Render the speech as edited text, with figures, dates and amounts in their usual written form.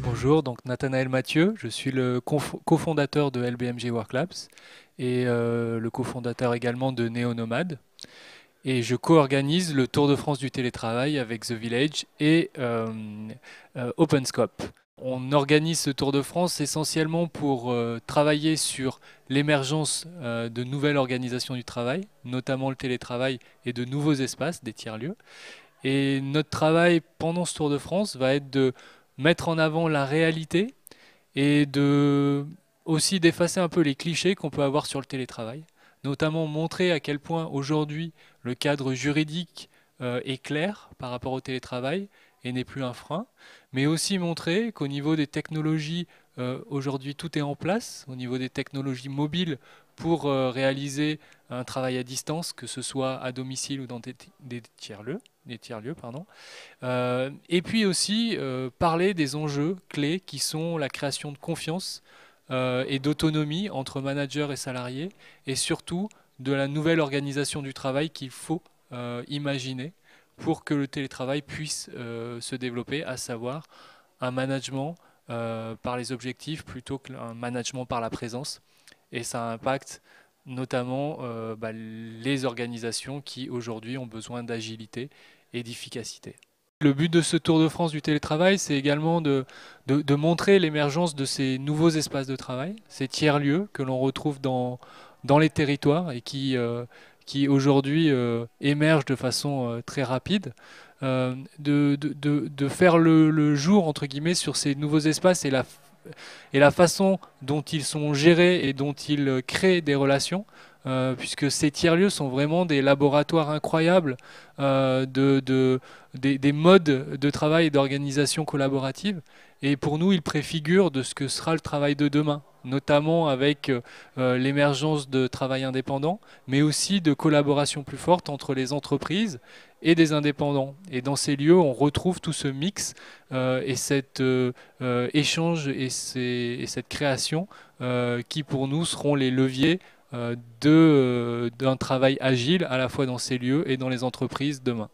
Bonjour, donc Nathanaël Mathieu, je suis le cofondateur de LBMG Worklabs et le cofondateur également de NeoNomad. Et je co-organise le Tour de France du télétravail avec The Village et OpenScope. On organise ce Tour de France essentiellement pour travailler sur l'émergence de nouvelles organisations du travail, notamment le télétravail et de nouveaux espaces, des tiers-lieux. Et notre travail pendant ce Tour de France va être de mettre en avant la réalité et aussi d'effacer un peu les clichés qu'on peut avoir sur le télétravail, notamment montrer à quel point aujourd'hui le cadre juridique est clair par rapport au télétravail et n'est plus un frein, mais aussi montrer qu'au niveau des technologies, aujourd'hui tout est en place, au niveau des technologies mobiles pour réaliser un travail à distance, que ce soit à domicile ou dans des tiers-lieux, pardon. Et puis aussi parler des enjeux clés qui sont la création de confiance et d'autonomie entre managers et salariés, et surtout de la nouvelle organisation du travail qu'il faut imaginer pour que le télétravail puisse se développer, à savoir un management par les objectifs plutôt qu'un management par la présence. Et ça impacte notamment les organisations qui aujourd'hui ont besoin d'agilité et d'efficacité. Le but de ce Tour de France du télétravail, c'est également de montrer l'émergence de ces nouveaux espaces de travail, ces tiers-lieux que l'on retrouve dans les territoires et qui aujourd'hui émergent de façon très rapide. De faire le jour, entre guillemets, sur ces nouveaux espaces et la façon dont ils sont gérés et dont ils créent des relations, puisque ces tiers-lieux sont vraiment des laboratoires incroyables des modes de travail et d'organisation collaborative. Et pour nous, ils préfigurent de ce que sera le travail de demain, notamment avec l'émergence de travail indépendant, mais aussi de collaboration plus forte entre les entreprises et des indépendants. Et dans ces lieux, on retrouve tout ce mix et cet échange et cette création qui, pour nous, seront les leviers d'un travail agile à la fois dans ces lieux et dans les entreprises demain.